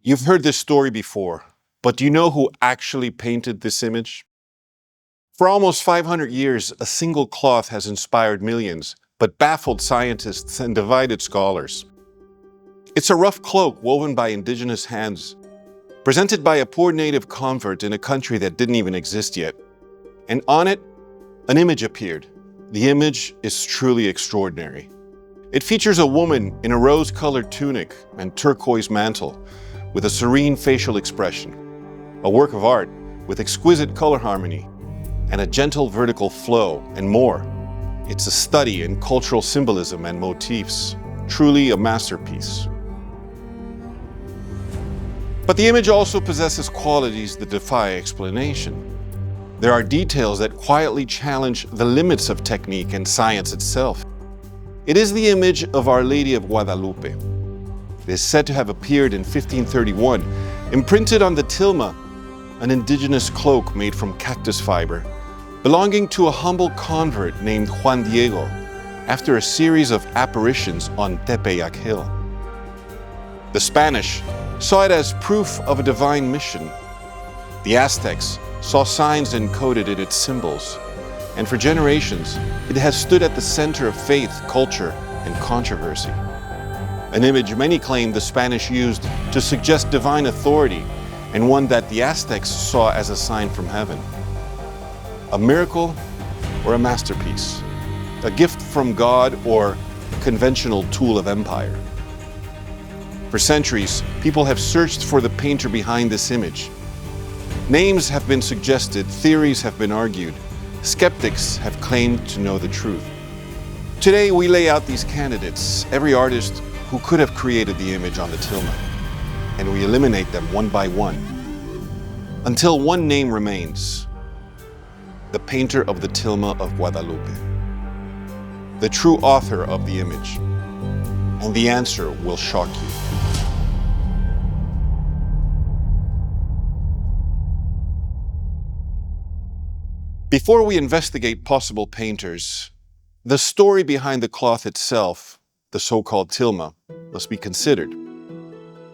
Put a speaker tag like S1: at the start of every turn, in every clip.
S1: You've heard this story before, but do you know who actually painted this image? For almost 500 years, a single cloth has inspired millions, but baffled scientists and divided scholars. It's a rough cloak woven by indigenous hands, presented by a poor native convert in a country that didn't even exist yet. And on it, an image appeared. The image is truly extraordinary. It features a woman in a rose-colored tunic and turquoise mantle, with a serene facial expression, a work of art with exquisite color harmony and a gentle vertical flow, and more. It's a study in cultural symbolism and motifs, truly a masterpiece. But the image also possesses qualities that defy explanation. There are details that quietly challenge the limits of technique and science itself. It is the image of Our Lady of Guadalupe. It is said to have appeared in 1531, imprinted on the tilma, an indigenous cloak made from cactus fiber, belonging to a humble convert named Juan Diego, after a series of apparitions on Tepeyac Hill. The Spanish saw it as proof of a divine mission. The Aztecs saw signs encoded in its symbols, and for generations, it has stood at the center of faith, culture, and controversy. An image many claim the Spanish used to suggest divine authority, and one that the Aztecs saw as a sign from heaven. A miracle or a masterpiece? A gift from God or a conventional tool of empire? For centuries, people have searched for the painter behind this image. Names have been suggested, theories have been argued, skeptics have claimed to know the truth. Today, we lay out these candidates, every artist who could have created the image on the tilma, and we eliminate them one by one, until one name remains: the painter of the Tilma of Guadalupe, the true author of the image. And the answer will shock you. Before we investigate possible painters, the story behind the cloth itself, the so-called tilma, must be considered.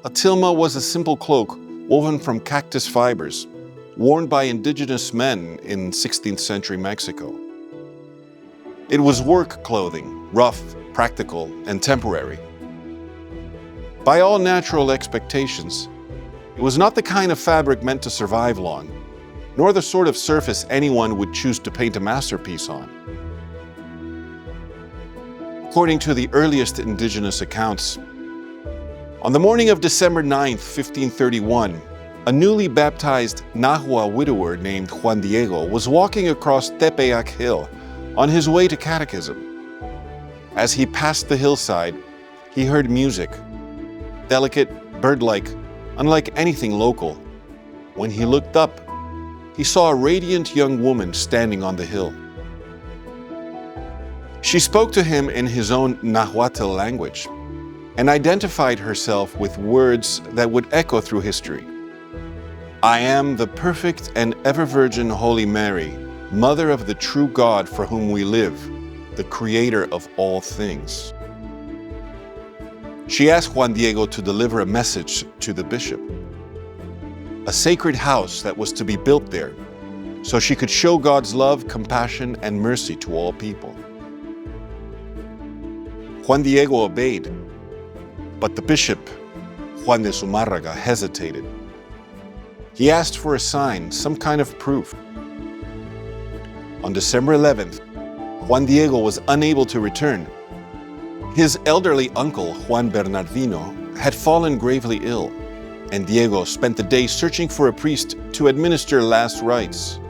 S1: A tilma was a simple cloak woven from cactus fibers, worn by indigenous men in 16th century Mexico. It was work clothing, rough, practical, and temporary. By all natural expectations, it was not the kind of fabric meant to survive long, nor the sort of surface anyone would choose to paint a masterpiece on. According to the earliest indigenous accounts, on the morning of December 9th, 1531, a newly baptized Nahua widower named Juan Diego was walking across Tepeyac Hill on his way to catechism. As he passed the hillside, he heard music, delicate, bird-like, unlike anything local. When he looked up, he saw a radiant young woman standing on the hill. She spoke to him in his own Nahuatl language and identified herself with words that would echo through history. "I am the perfect and ever-virgin Holy Mary, Mother of the true God for whom we live, the Creator of all things." She asked Juan Diego to deliver a message to the bishop, a sacred house that was to be built there, so she could show God's love, compassion, and mercy to all people. Juan Diego obeyed, but the bishop, Juan de Zumárraga, hesitated. He asked for a sign, some kind of proof. On December 11th, Juan Diego was unable to return. His elderly uncle, Juan Bernardino, had fallen gravely ill, and Diego spent the day searching for a priest to administer last rites.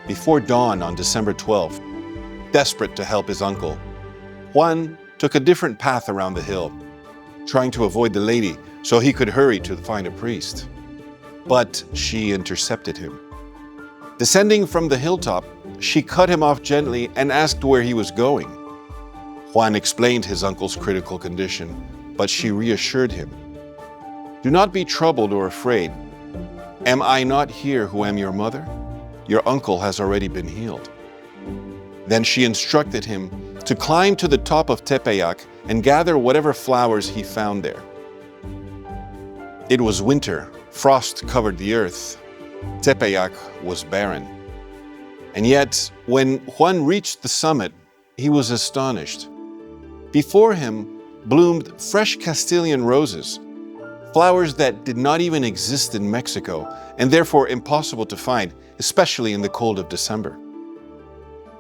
S1: Before dawn on December 12th, desperate to help his uncle, Juan took a different path around the hill, trying to avoid the lady so he could hurry to find a priest. But she intercepted him. Descending from the hilltop, she cut him off gently and asked where he was going. Juan explained his uncle's critical condition, but she reassured him. "Do not be troubled or afraid. Am I not here who am your mother? Your uncle has already been healed." Then she instructed him to climb to the top of Tepeyac and gather whatever flowers he found there. It was winter, frost covered the earth. Tepeyac was barren. And yet, when Juan reached the summit, he was astonished. Before him bloomed fresh Castilian roses, flowers that did not even exist in Mexico and therefore impossible to find, especially in the cold of December.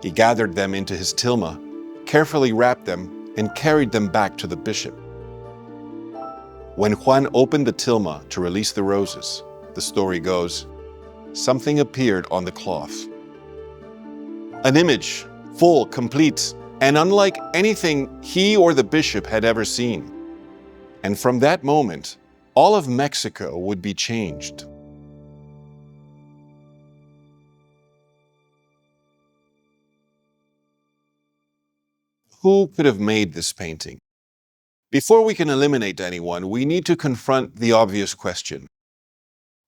S1: He gathered them into his tilma, carefully wrapped them, and carried them back to the bishop. When Juan opened the tilma to release the roses, the story goes, something appeared on the cloth. An image, full, complete, and unlike anything he or the bishop had ever seen. And from that moment, all of Mexico would be changed. Who could have made this painting? Before we can eliminate anyone, we need to confront the obvious question.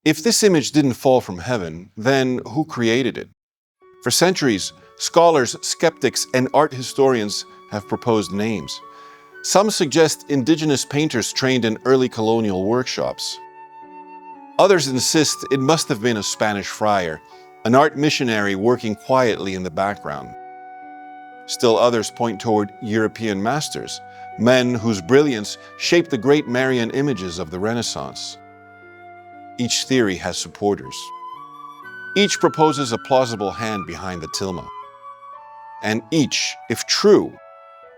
S1: If this image didn't fall from heaven, then who created it? For centuries, scholars, skeptics, and art historians have proposed names. Some suggest indigenous painters trained in early colonial workshops. Others insist it must have been a Spanish friar, an art missionary working quietly in the background. Still others point toward European masters, men whose brilliance shaped the great Marian images of the Renaissance. Each theory has supporters. Each proposes a plausible hand behind the tilma. And each, if true,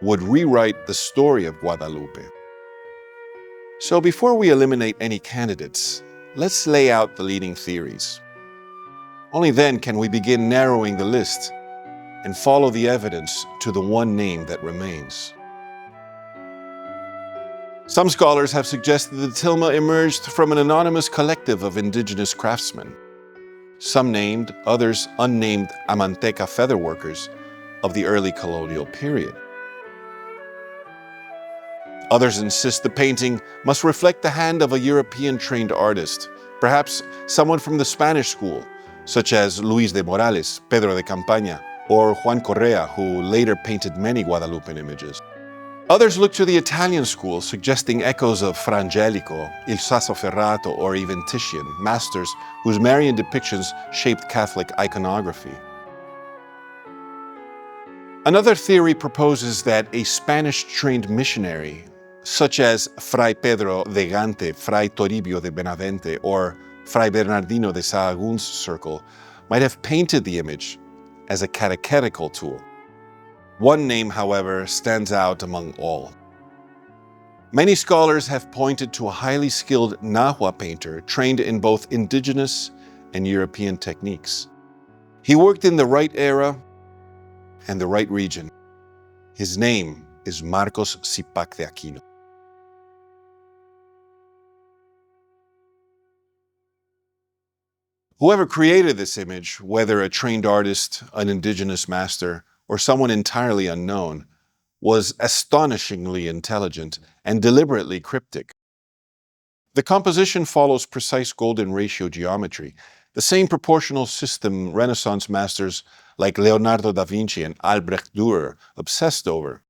S1: would rewrite the story of Guadalupe. So before we eliminate any candidates, let's lay out the leading theories. Only then can we begin narrowing the list and follow the evidence to the one name that remains. Some scholars have suggested the tilma emerged from an anonymous collective of indigenous craftsmen. Some named, others unnamed Amanteca featherworkers of the early colonial period. Others insist the painting must reflect the hand of a European-trained artist, perhaps someone from the Spanish school, such as Luis de Morales, Pedro de Campaña, or Juan Correa, who later painted many Guadalupean images. Others look to the Italian school, suggesting echoes of Fra Angelico, Il Sassoferrato, or even Titian, masters whose Marian depictions shaped Catholic iconography. Another theory proposes that a Spanish-trained missionary, such as Fray Pedro de Gante, Fray Toribio de Benavente, or Fray Bernardino de Sahagún's circle, might have painted the image as a catechetical tool. One name, however, stands out among all. Many scholars have pointed to a highly skilled Nahua painter trained in both indigenous and European techniques. He worked in the right era and the right region. His name is Marcos Cipac de Aquino. Whoever created this image, whether a trained artist, an indigenous master, or someone entirely unknown, was astonishingly intelligent and deliberately cryptic. The composition follows precise golden ratio geometry, the same proportional system Renaissance masters like Leonardo da Vinci and Albrecht Dürer obsessed over.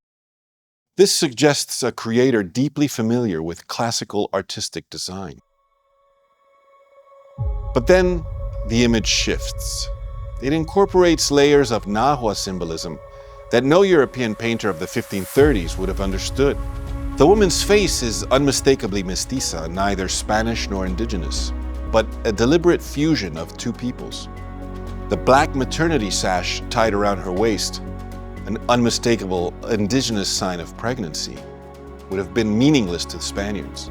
S1: This suggests a creator deeply familiar with classical artistic design. But then the image shifts. It incorporates layers of Nahua symbolism that no European painter of the 1530s would have understood. The woman's face is unmistakably mestiza, neither Spanish nor indigenous, but a deliberate fusion of two peoples. The black maternity sash tied around her waist, an unmistakable indigenous sign of pregnancy, would have been meaningless to the Spaniards.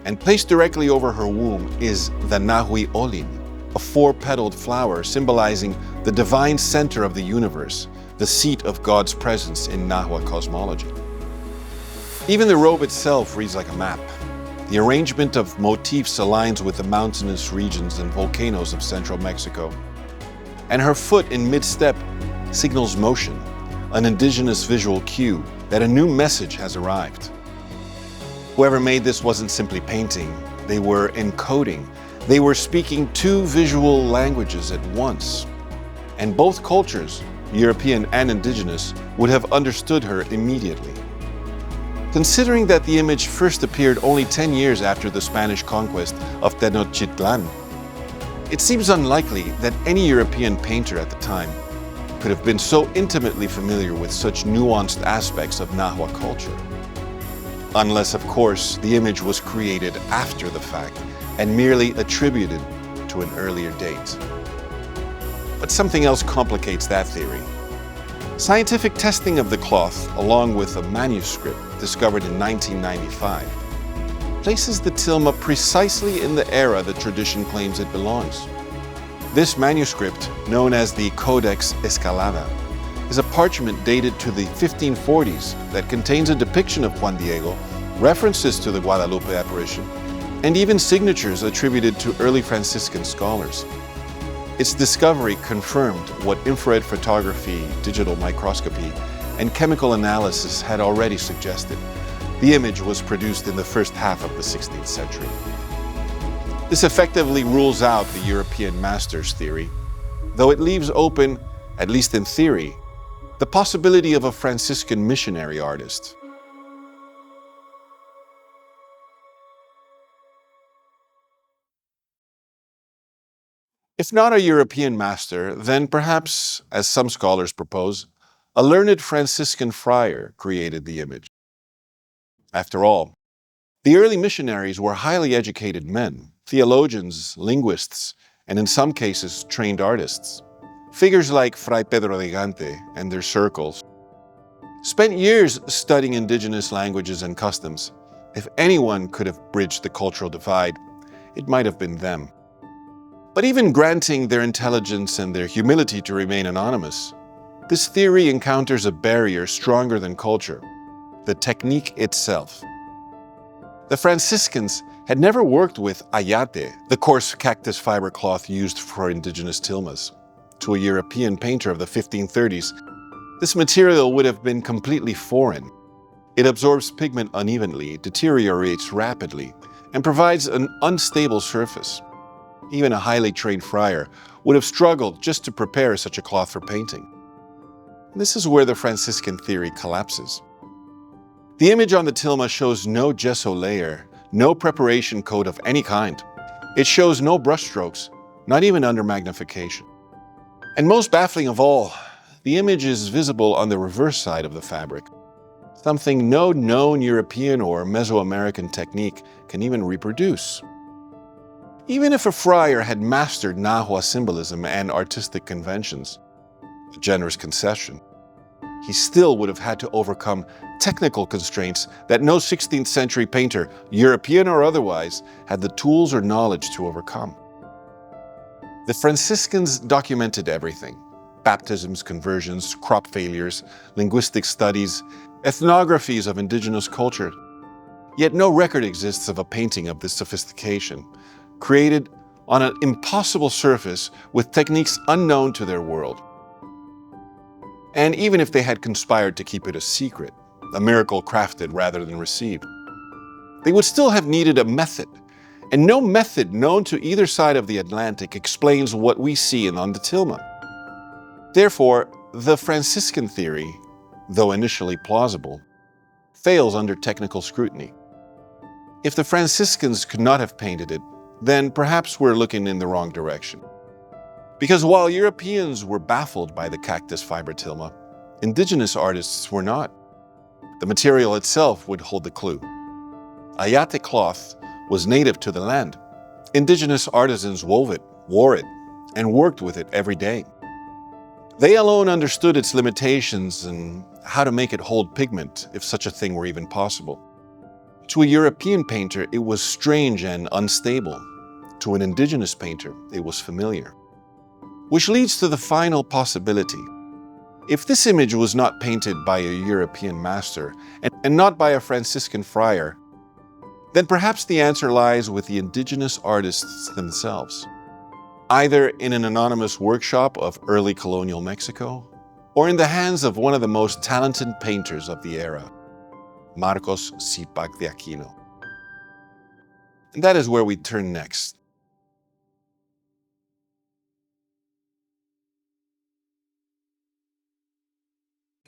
S1: And placed directly over her womb is the Nahui Olin, a four-petaled flower symbolizing the divine center of the universe, the seat of God's presence in Nahua cosmology. Even the robe itself reads like a map. The arrangement of motifs aligns with the mountainous regions and volcanoes of central Mexico. And her foot in mid-step signals motion, an indigenous visual cue that a new message has arrived. Whoever made this wasn't simply painting, they were encoding. They were speaking two visual languages at once. And both cultures, European and indigenous, would have understood her immediately. Considering that the image first appeared only 10 years after the Spanish conquest of Tenochtitlan, it seems unlikely that any European painter at the time could have been so intimately familiar with such nuanced aspects of Nahua culture. Unless, of course, the image was created after the fact and merely attributed to an earlier date. But something else complicates that theory. Scientific testing of the cloth, along with a manuscript discovered in 1995, places the tilma precisely in the era the tradition claims it belongs. This manuscript, known as the Codex Escalada, is a parchment dated to the 1540s that contains a depiction of Juan Diego, references to the Guadalupe apparition, and even signatures attributed to early Franciscan scholars. Its discovery confirmed what infrared photography, digital microscopy, and chemical analysis had already suggested. The image was produced in the first half of the 16th century. This effectively rules out the European masters theory, though it leaves open, at least in theory, the possibility of a Franciscan missionary artist. If not a European master, then perhaps, as some scholars propose, a learned Franciscan friar created the image. After all, the early missionaries were highly educated men, theologians, linguists, and in some cases, trained artists. Figures like Fray Pedro de Gante and their circles spent years studying indigenous languages and customs. If anyone could have bridged the cultural divide, it might have been them. But even granting their intelligence and their humility to remain anonymous, this theory encounters a barrier stronger than culture: the technique itself. The Franciscans had never worked with ayate, the coarse cactus fiber cloth used for indigenous tilmas. To a European painter of the 1530s, this material would have been completely foreign. It absorbs pigment unevenly, deteriorates rapidly, and provides an unstable surface. Even a highly trained friar would have struggled just to prepare such a cloth for painting. This is where the Franciscan theory collapses. The image on the tilma shows no gesso layer, no preparation coat of any kind. It shows no brushstrokes, not even under magnification. And most baffling of all, the image is visible on the reverse side of the fabric, something no known European or Mesoamerican technique can even reproduce. Even if a friar had mastered Nahua symbolism and artistic conventions, a generous concession, he still would have had to overcome technical constraints that no 16th century painter, European or otherwise, had the tools or knowledge to overcome. The Franciscans documented everything: baptisms, conversions, crop failures, linguistic studies, ethnographies of indigenous culture. Yet no record exists of a painting of this sophistication, created on an impossible surface with techniques unknown to their world. And even if they had conspired to keep it a secret, a miracle crafted rather than received, they would still have needed a method. And no method known to either side of the Atlantic explains what we see on the tilma. Therefore, the Franciscan theory, though initially plausible, fails under technical scrutiny. If the Franciscans could not have painted it, then perhaps we're looking in the wrong direction. Because while Europeans were baffled by the cactus fiber tilma, indigenous artists were not. The material itself would hold the clue. Ayate cloth was native to the land. Indigenous artisans wove it, wore it, and worked with it every day. They alone understood its limitations and how to make it hold pigment, if such a thing were even possible. To a European painter, it was strange and unstable. To an indigenous painter, it was familiar. Which leads to the final possibility. If this image was not painted by a European master and not by a Franciscan friar, then perhaps the answer lies with the indigenous artists themselves, either in an anonymous workshop of early colonial Mexico or in the hands of one of the most talented painters of the era, Marcos Cipac de Aquino. And that is where we turn next.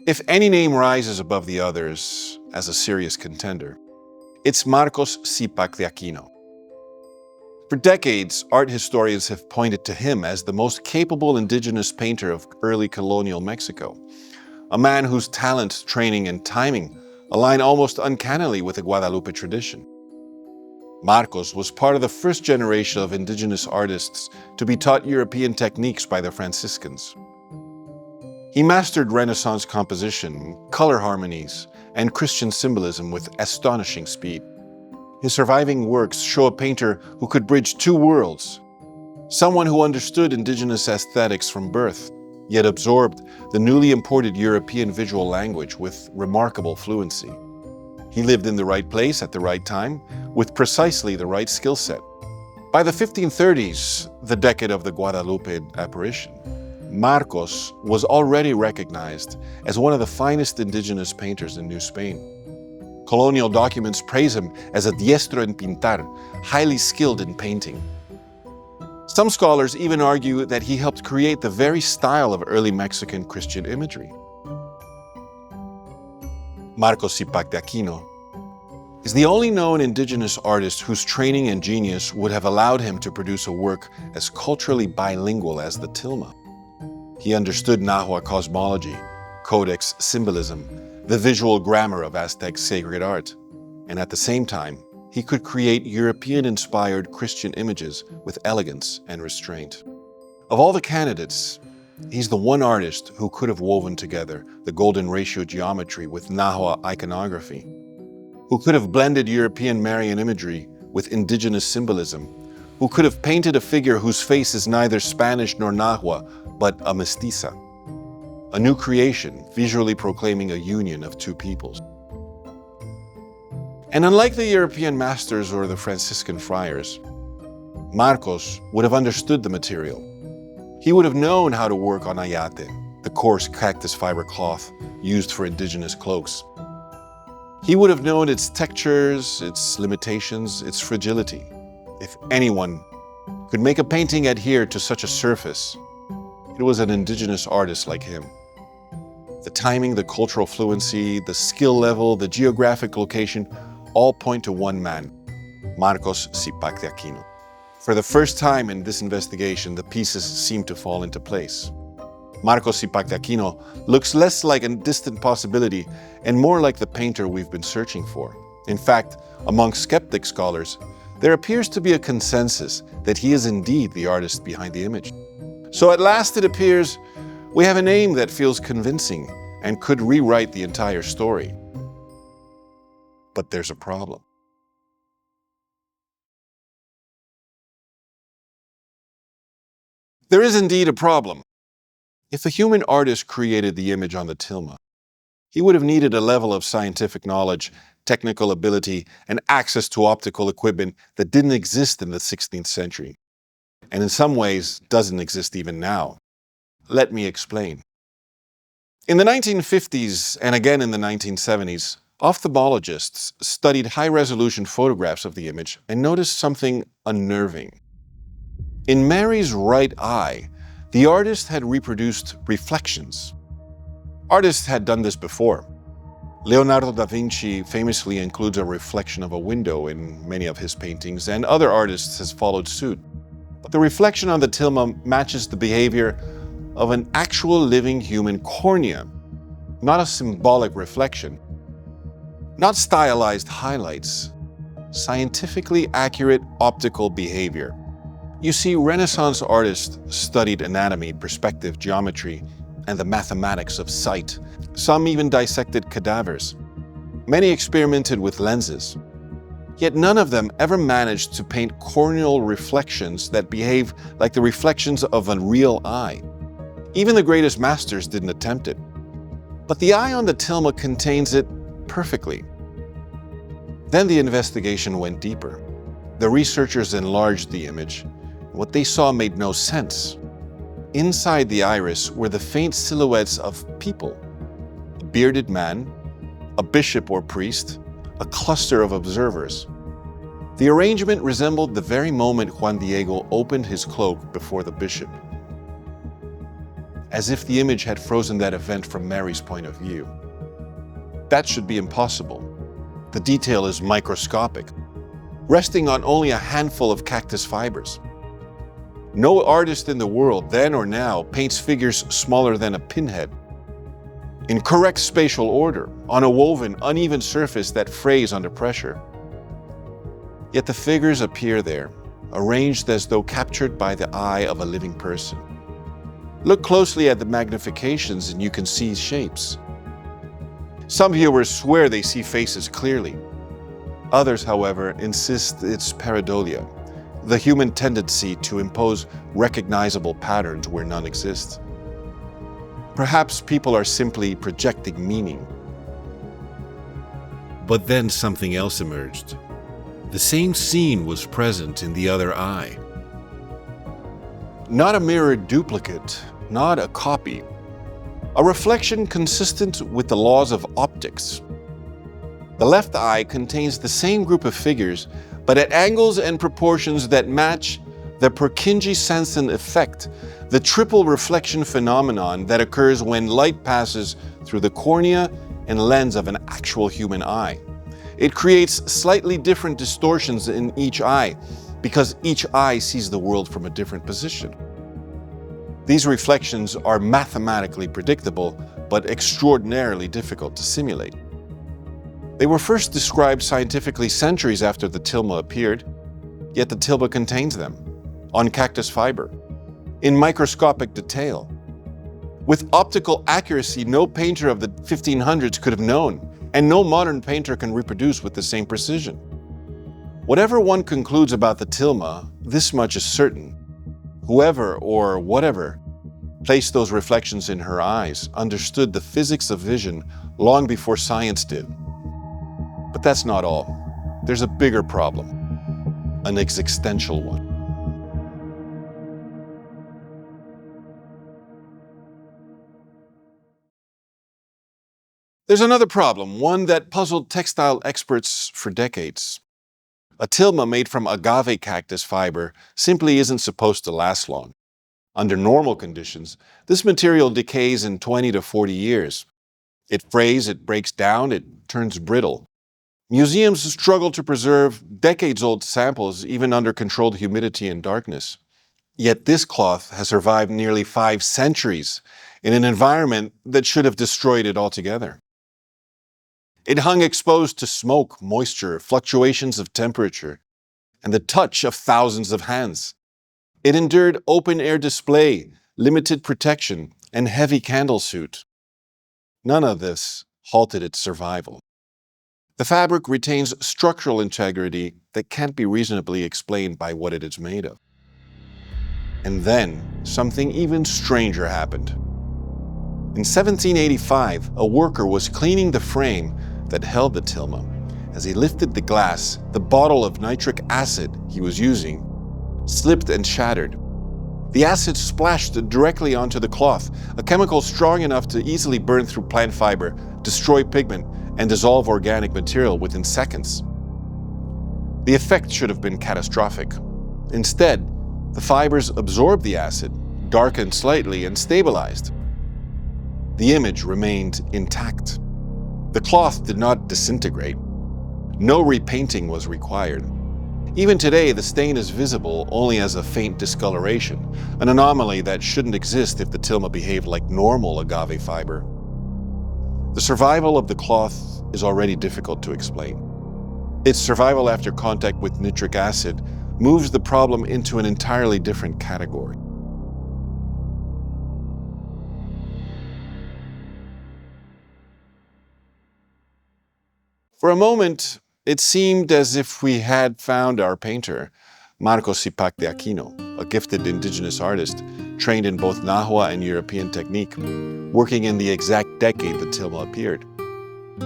S1: If any name rises above the others as a serious contender, it's Marcos Cipac de Aquino. For decades, art historians have pointed to him as the most capable indigenous painter of early colonial Mexico, a man whose talent, training, and timing align almost uncannily with the Guadalupe tradition. Marcos was part of the first generation of indigenous artists to be taught European techniques by the Franciscans. He mastered Renaissance composition, color harmonies, and Christian symbolism with astonishing speed. His surviving works show a painter who could bridge two worlds, someone who understood indigenous aesthetics from birth, yet absorbed the newly imported European visual language with remarkable fluency. He lived in the right place at the right time, with precisely the right skill set. By the 1530s, the decade of the Guadalupe apparition, Marcos was already recognized as one of the finest indigenous painters in New Spain. Colonial documents praise him as a diestro en pintar, highly skilled in painting. Some scholars even argue that he helped create the very style of early Mexican Christian imagery. Marcos Cipac de Aquino is the only known indigenous artist whose training and genius would have allowed him to produce a work as culturally bilingual as the Tilma. He understood Nahua cosmology, codex symbolism, the visual grammar of Aztec sacred art, and at the same time, he could create European-inspired Christian images with elegance and restraint. Of all the candidates, he's the one artist who could have woven together the golden ratio geometry with Nahua iconography, who could have blended European Marian imagery with indigenous symbolism, who could have painted a figure whose face is neither Spanish nor Nahua, but a mestiza, a new creation visually proclaiming a union of two peoples. And unlike the European masters or the Franciscan friars, Marcos would have understood the material. He would have known how to work on ayate, the coarse cactus fiber cloth used for indigenous cloaks. He would have known its textures, its limitations, its fragility. If anyone could make a painting adhere to such a surface, it was an indigenous artist like him. The timing, the cultural fluency, the skill level, the geographic location, all point to one man, Marcos Cipac de Aquino. For the first time in this investigation, the pieces seem to fall into place. Marcos Cipac de Aquino looks less like a distant possibility and more like the painter we've been searching for. In fact, among skeptic scholars, there appears to be a consensus that he is indeed the artist behind the image. So at last it appears we have a name that feels convincing and could rewrite the entire story. But there's a problem. There is indeed a problem. If a human artist created the image on the Tilma, he would have needed a level of scientific knowledge, technical ability, and access to optical equipment that didn't exist in the 16th century, and in some ways doesn't exist even now. Let me explain. In the 1950s and again in the 1970s, ophthalmologists studied high-resolution photographs of the image and noticed something unnerving. In Mary's right eye, the artist had reproduced reflections. Artists had done this before. Leonardo da Vinci famously includes a reflection of a window in many of his paintings, and other artists have followed suit. But the reflection on the Tilma matches the behavior of an actual living human cornea, not a symbolic reflection, not stylized highlights, scientifically accurate optical behavior. You see, Renaissance artists studied anatomy, perspective, geometry, and the mathematics of sight. Some even dissected cadavers. Many experimented with lenses. Yet none of them ever managed to paint corneal reflections that behave like the reflections of a real eye. Even the greatest masters didn't attempt it. But the eye on the Tilma contains it perfectly. Then the investigation went deeper. The researchers enlarged the image. What they saw made no sense. Inside the iris were the faint silhouettes of people. A bearded man, a bishop or priest, a cluster of observers. The arrangement resembled the very moment Juan Diego opened his cloak before the bishop. as if the image had frozen that event from Mary's point of view. That should be impossible. The detail is microscopic, resting on only a handful of cactus fibers. No artist in the world, then or now, paints figures smaller than a pinhead, in correct spatial order, on a woven, uneven surface that frays under pressure. Yet the figures appear there, arranged as though captured by the eye of a living person. Look closely at the magnifications and you can see shapes. Some viewers swear they see faces clearly. Others, however, insist it's pareidolia, the human tendency to impose recognizable patterns where none exist. Perhaps people are simply projecting meaning. But then something else emerged. The same scene was present in the other eye. Not a mirrored duplicate, not a copy. A reflection consistent with the laws of optics. The left eye contains the same group of figures, but at angles and proportions that match the Purkinje-Sanson effect, the triple reflection phenomenon that occurs when light passes through the cornea and lens of an actual human eye. It creates slightly different distortions in each eye because each eye sees the world from a different position. These reflections are mathematically predictable, but extraordinarily difficult to simulate. They were first described scientifically centuries after the Tilma appeared, yet the Tilma contains them, on cactus fiber, in microscopic detail. With optical accuracy no painter of the 1500s could have known, and no modern painter can reproduce with the same precision. Whatever one concludes about the Tilma, this much is certain. Whoever or whatever placed those reflections in her eyes understood the physics of vision long before science did. But that's not all. There's a bigger problem, an existential one. There's another problem, one that puzzled textile experts for decades. A tilma made from agave cactus fiber simply isn't supposed to last long. Under normal conditions, this material decays in 20 to 40 years. It frays, it breaks down, it turns brittle. Museums struggle to preserve decades-old samples even under controlled humidity and darkness. Yet this cloth has survived nearly 5 centuries in an environment that should have destroyed it altogether. It hung exposed to smoke, moisture, fluctuations of temperature, and the touch of thousands of hands. It endured open-air display, limited protection, and heavy candle soot. None of this halted its survival. The fabric retains structural integrity that can't be reasonably explained by what it is made of. And then, something even stranger happened. In 1785, a worker was cleaning the frame that held the tilma. As he lifted the glass, the bottle of nitric acid he was using slipped and shattered. The acid splashed directly onto the cloth, a chemical strong enough to easily burn through plant fiber, destroy pigment, and dissolve organic material within seconds. The effect should have been catastrophic. Instead, the fibers absorbed the acid, darkened slightly, and stabilized. The image remained intact. The cloth did not disintegrate. No repainting was required. Even today, the stain is visible only as a faint discoloration, an anomaly that shouldn't exist if the tilma behaved like normal agave fiber. The survival of the cloth is already difficult to explain. Its survival after contact with nitric acid moves the problem into an entirely different category. For a moment, it seemed as if we had found our painter, Cipac de Aquino, a gifted indigenous artist, trained in both Nahua and European technique, working in the exact decade that Tilma appeared.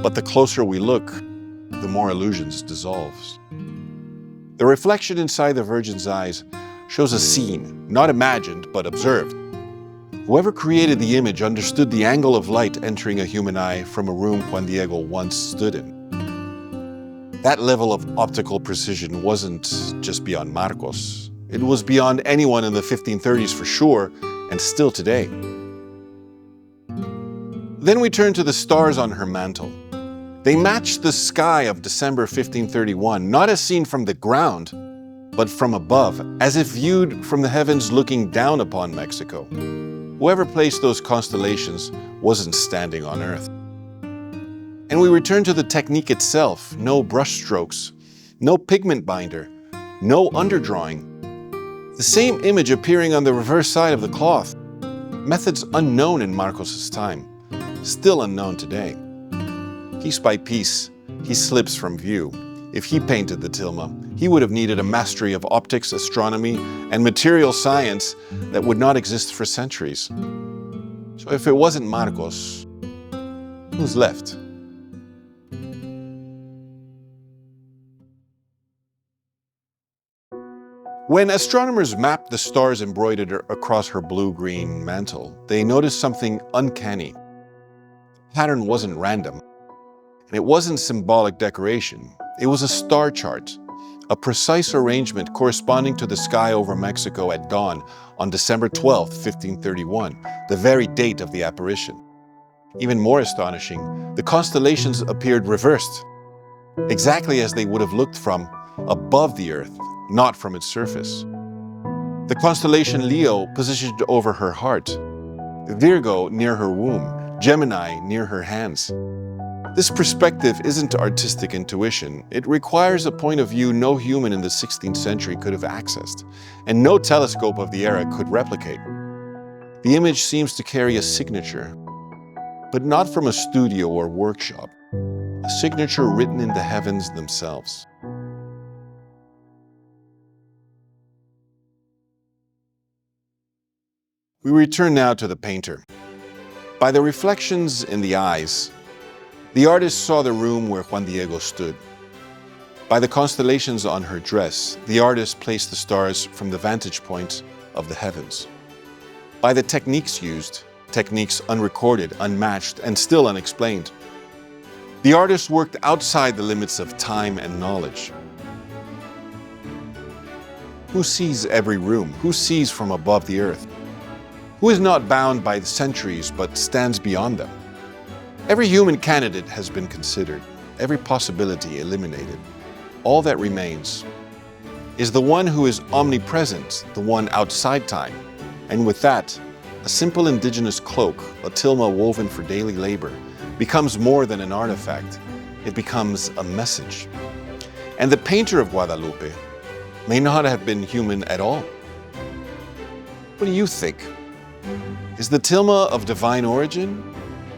S1: But the closer we look, the more illusions dissolves. The reflection inside the Virgin's eyes shows a scene, not imagined, but observed. Whoever created the image understood the angle of light entering a human eye from a room Juan Diego once stood in. That level of optical precision wasn't just beyond Marcos. It was beyond anyone in the 1530s for sure, and still today. Then we turn to the stars on her mantle. They match the sky of December 1531, not as seen from the ground, but from above, as if viewed from the heavens looking down upon Mexico. Whoever placed those constellations wasn't standing on Earth. And we return to the technique itself. No brushstrokes, no pigment binder, no underdrawing. The same image appearing on the reverse side of the cloth. Methods unknown in Marcos's time, still unknown today. Piece by piece, he slips from view. If he painted the Tilma, he would have needed a mastery of optics, astronomy, and material science that would not exist for centuries. So if it wasn't Marcos, who's left? When astronomers mapped the stars embroidered across her blue-green mantle, they noticed something uncanny. The pattern wasn't random, and it wasn't symbolic decoration. It was a star chart, a precise arrangement corresponding to the sky over Mexico at dawn on December 12, 1531, the very date of the apparition. Even more astonishing, the constellations appeared reversed, exactly as they would have looked from above the Earth, not from its surface. The constellation Leo positioned over her heart, Virgo near her womb, Gemini near her hands. This perspective isn't artistic intuition. It requires a point of view no human in the 16th century could have accessed, and no telescope of the era could replicate. The image seems to carry a signature, but not from a studio or workshop, a signature written in the heavens themselves. We return now to the painter. By the reflections in the eyes, the artist saw the room where Juan Diego stood. By the constellations on her dress, the artist placed the stars from the vantage point of the heavens. By the techniques used, techniques unrecorded, unmatched, and still unexplained, the artist worked outside the limits of time and knowledge. Who sees every room? Who sees from above the earth? Who is not bound by the centuries but stands beyond them? Every human candidate has been considered, every possibility eliminated. All that remains is the one who is omnipresent, the one outside time. And with that, a simple indigenous cloak, a tilma woven for daily labor, becomes more than an artifact. It becomes a message. And the painter of Guadalupe may not have been human at all. What do you think? Is the tilma of divine origin?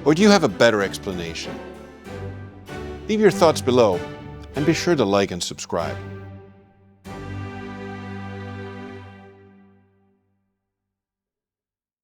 S1: Or do you have a better explanation? Leave your thoughts below and be sure to like and subscribe.